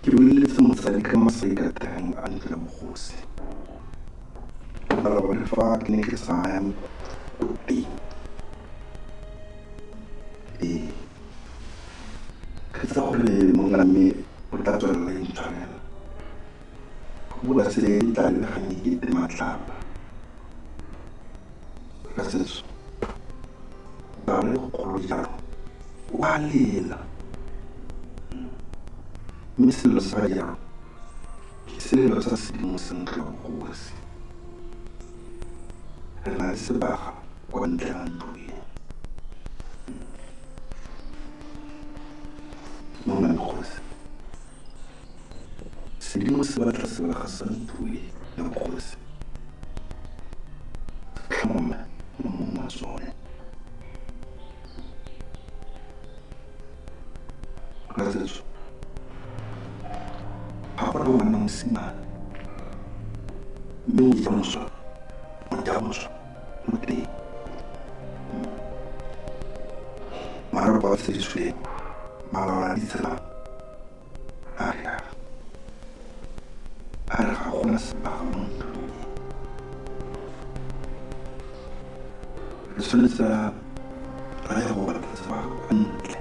ke boleletse motsadi ka masai ka teng a ntle bogose ba le fa ke ne ke sa ya ko teng ke tsa gore mongana mme o tla tswelela e ntshwanela go bula se le tla lebagane ke te matlapa ka setso ba le go kgolo jalo wa lela mme selo sa jalo ke selelo sa sedimo sentle bogose re na le sebaga kwa ntle ga ntlo e mona bogose sedimo se batla sebaga sa ntlo e ya bogose tlhoma mo mongwe sone ka setso ga gona ngwana mosimane mme o ja moswa mo teng marapo a tsedisweng malaola ditsela a re ga gona sebaga mo ntlong re tshwanetse ra ya go batla sebaga kwa ntle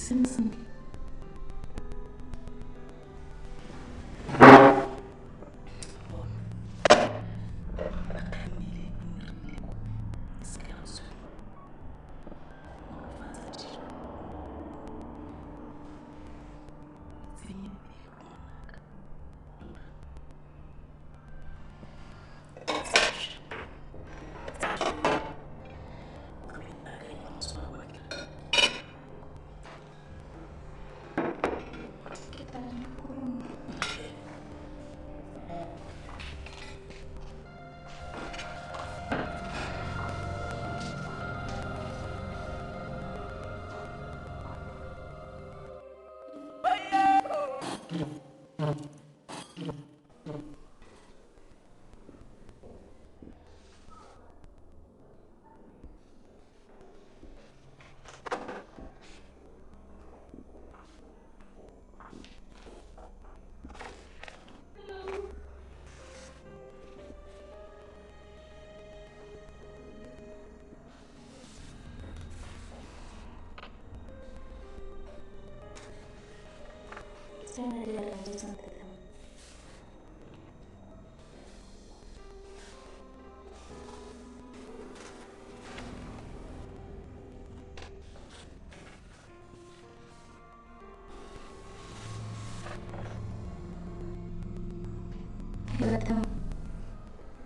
Simpson.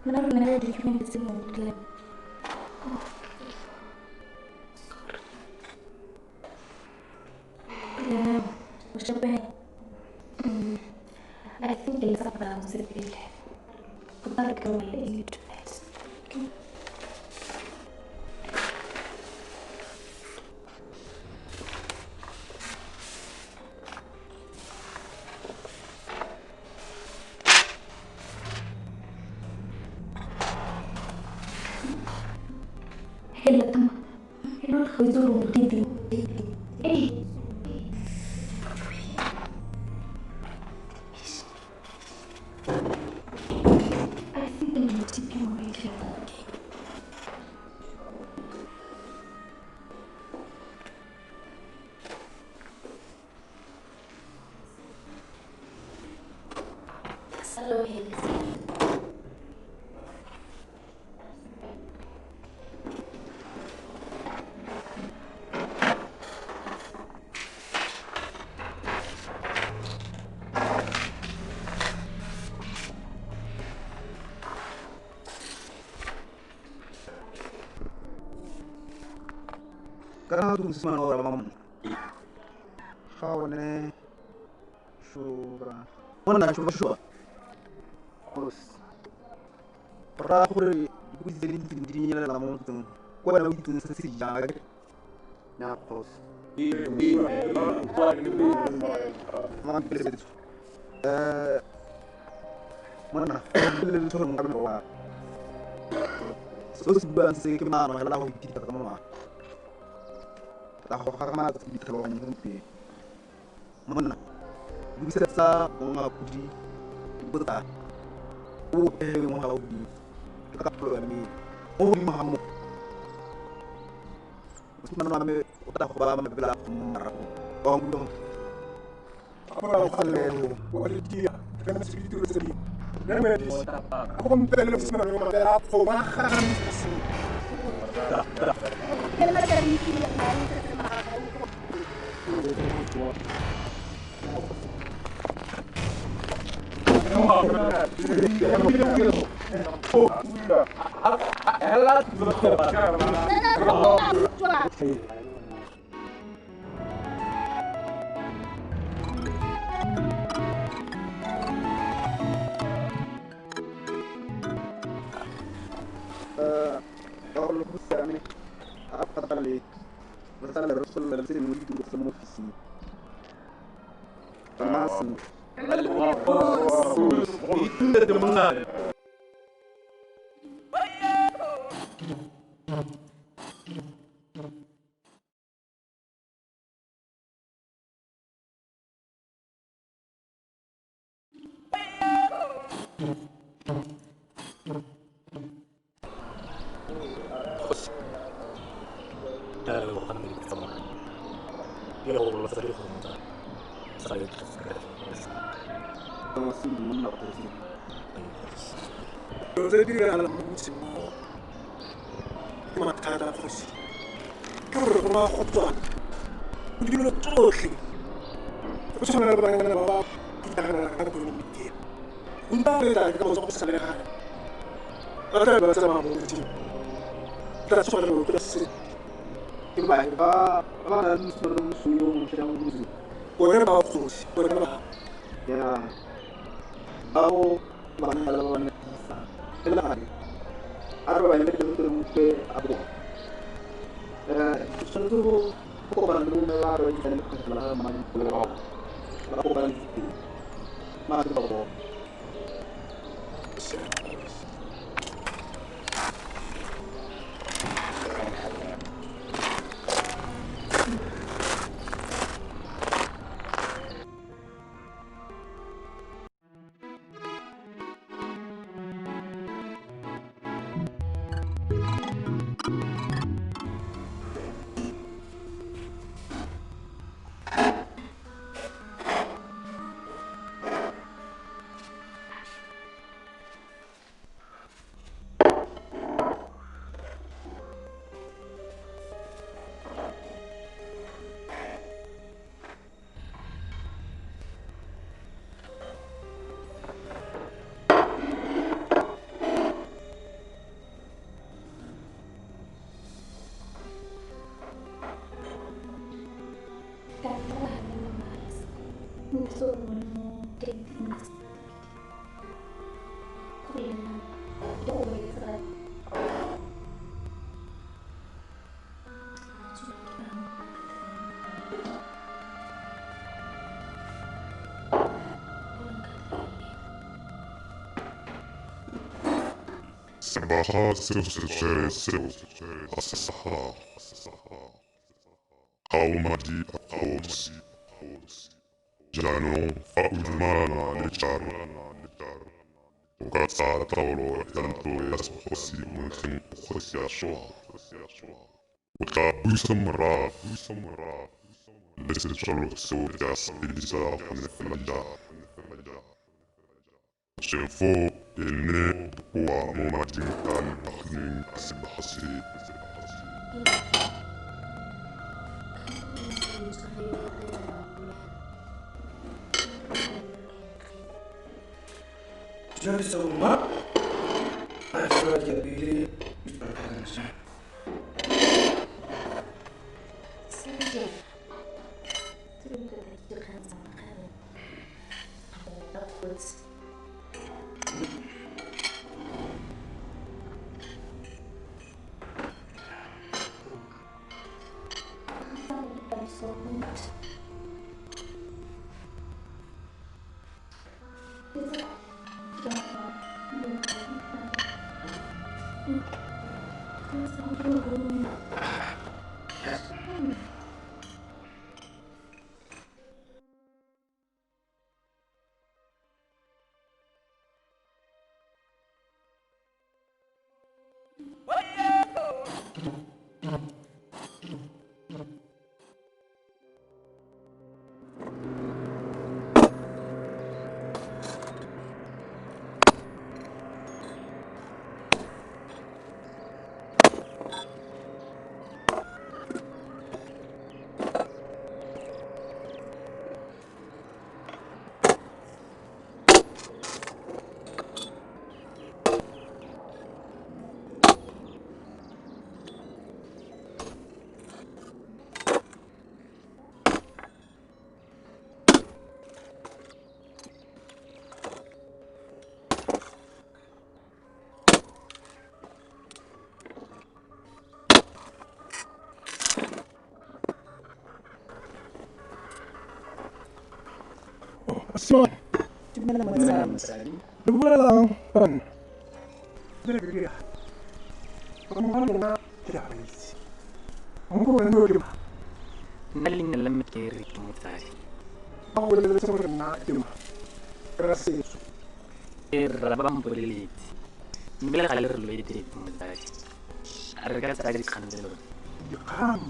Benar-benar di film itu mungkin. Ya, siapa? I think it's about the bill. About the way you do it. Hello, teman. Hello, itu Didi. Karena tu semua orang mamam. Kawan shura. Mana shura? Terus. Perahuri bisa jadi dalam itu. Kau ada itu sesi jangan. Nyapos. Mana pilih itu? Mana? Pilih itu orang kami bawa. So sebulan sih kemana? Kalau aku kita ketemu mah. Tahu karena aku di terlalu banyak mana? Bisa sa mengaku di betul. Mengaku di kita perlu ini. Di mahamu. Mana nama kita bawa membela marah. Dong. Apa kalau boleh dia karena segitu sedih. Aku kan pelem sebenarnya aku makan. Kenapa dari sini yang lain kalau bisa nih apa tadi masalah Rasul dalam sini itu semua visi termasuk itu tidak mengenal jadi dalam musim mata ada kursi kalau khutbah dulu terus terus mana banyak bawa kita akan berbicara untuk kita kalau sok salah ada bahasa mahu itu kita sudah terus kembali apa sudah suyung sedang musim boleh bawa kursi boleh bawa ya aku banyak lawan Kailangan. Araw ay nagdudulong kay Abu. Susunod ko ba nung araw ay kanil ko sa mga pulo. Ako ba nito? Mga ko. Sabaha sesuai asaha Kaumadi Kaumsi Jano Faudumana Lecharo Ukatsa Tauro Yanto Yasposi Munkin Hosiashoa Uka Busamara Lese Chalo Sotias Elisa Hanefalanda Shenfo Elne Wa Momadin Kan Bahnin Asibahasi Jadi semua sudah jadi Simon, dua lang pan. Dere kamu na tidak habis. Kamu kan dulu mah. Naling na lamit kay Rick Mutari. Aku udah sama na itu mah. Kerasa itu. Rabang polilit. Nibila kalir lo iti Mutari. Arga sa agri kandelo. Kamu.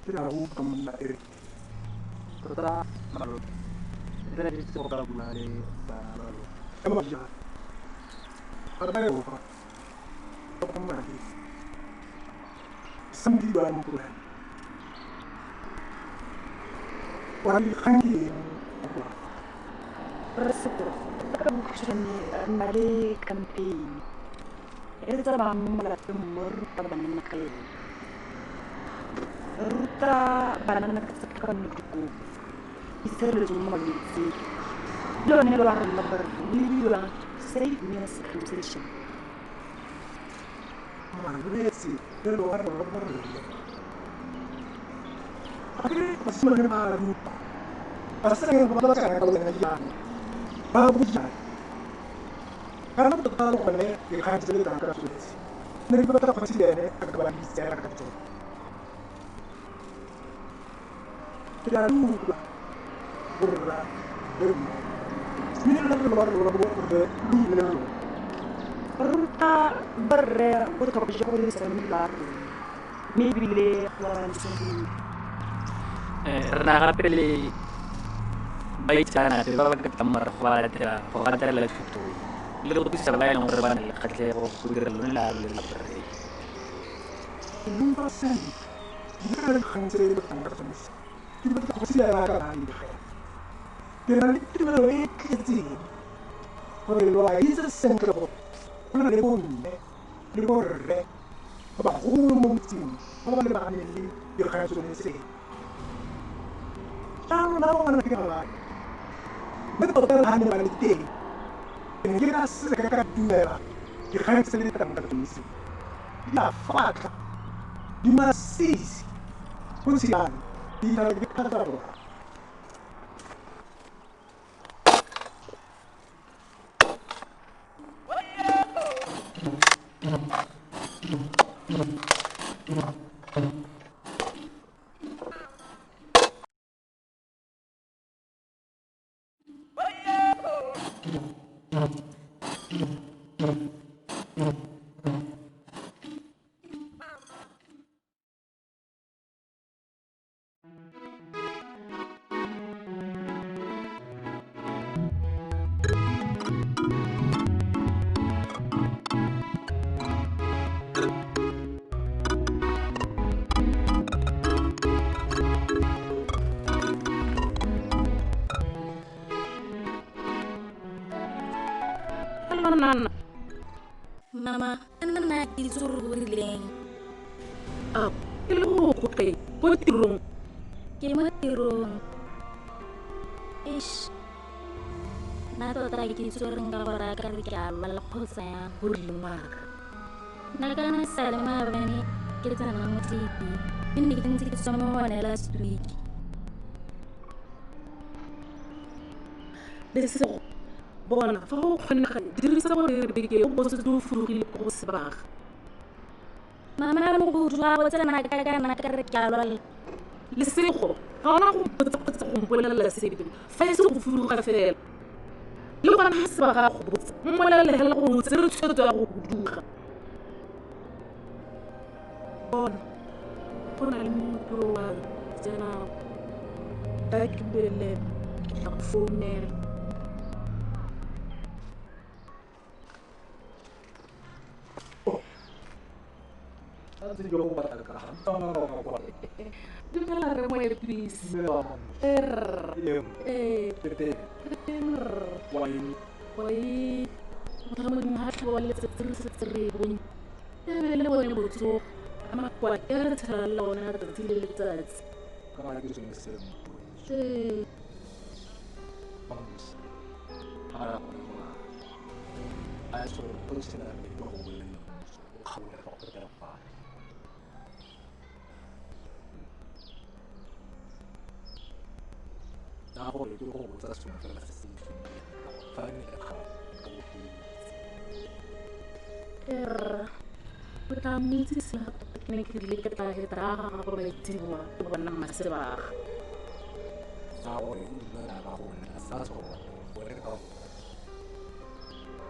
Tidak aku kamu na iri. Tota malu. Ito na dito ko ka mali malu. Kamu aja. Ada yang apa? Kamu lagi. Sambil bahan pulang. Wali kangi. Resiko, kabuksani mari campaign. Esa bamala tumur tabanan nakay. Ruta banana kasakan duku. Isar magisi. Lo ne lo arang labar. Libi lang save me a situation. Magresi, lo arang labar. Akhirnya masih mengenal ruta. Pasti yang pertama kan kalau dengan jalan. Babu jalan. Karena betul kalau mana yang harus jadi tangkap sulit. Nanti kita pasti dia agak bagi secara kacau. Tidak lupa. Berat. Ini adalah luar berat. Ruta berre untuk kapal di sana lagi. Maybe le waran sini. Nakapili baik sana, di bawah ketamar fawada la tutu. Lalu tu bisa bayar nomor berapa nih? Kerja aku kudir lalu lalu beri. Belum pasang. Jika ada kanser itu tangkap jenis. Tiba-tiba pasti ada lagi. Karena itu lebih kecil. Kalau lo lagi sesengkro, kalau ada pun, di borre, apa mungkin, kalau ada bahan ini, dia kan sudah sih. Tahu mana kita lagi. Betul hanya balik. Yang kita sekarang dua, dia kan sendiri tangkap jenis. Ya fakta, di masih kunci di dalam kita tahu. Mama, anak disuruh leng. Hello, okay. What wrong? Kimatirong. Ish. Nato tayo disuruh ngawara karika malapos saya hurlumar. Nagana salma bani kita nama titi. Ini kita sih semua last week. Deso. Bona, فهو خلنا درس صور بيجي وبص دوفرو اللي بصباح Mama mo go jwa go tsena ka re ke a lwala. Lesego ga ona go botsa go mpolelela sepe fa e se go fuduga fela le gona ga se ba ga go botsa mmolelela hela go tsere tshwetso ya go duga bona go na le motho wa tsena ta ke bele la go founela Dumela re mo episi. Wai. Motho mo ding ha tlo le tsere bone. Le bone botso. Ama kwa ke re tsela la ona ka tsile le tsatsi. Ka ba ke tsone se. Vamos. Ara. Ai so to se na le go bole. Khaula ka go tla fa. Ako le go botsa sone fela se se fa ne ka ga Puta mitsi sila kene ke le ka ta hetra go ba tsiwa go bona maseba sa o le na ba go na sa so go le ka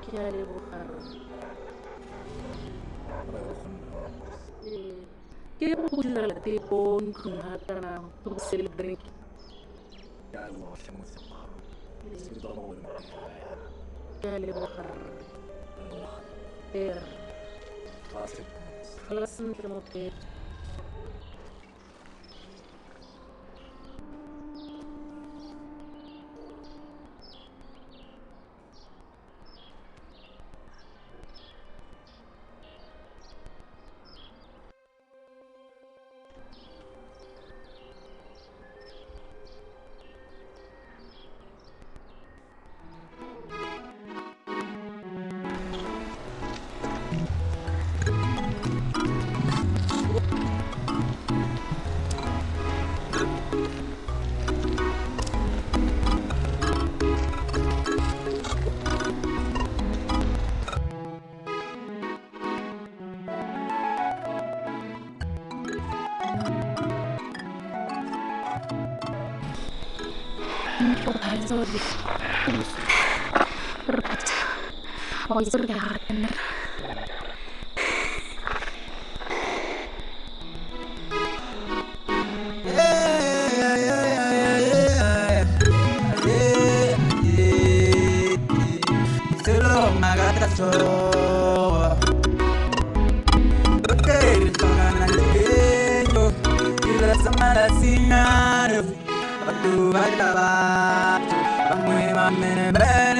ke a le bogaro ke go dira la te po ntlong ha kana go celebrate ya lo hlemo se ba se do go le ke a le bogaro خلاص مثل ما قلت Bye.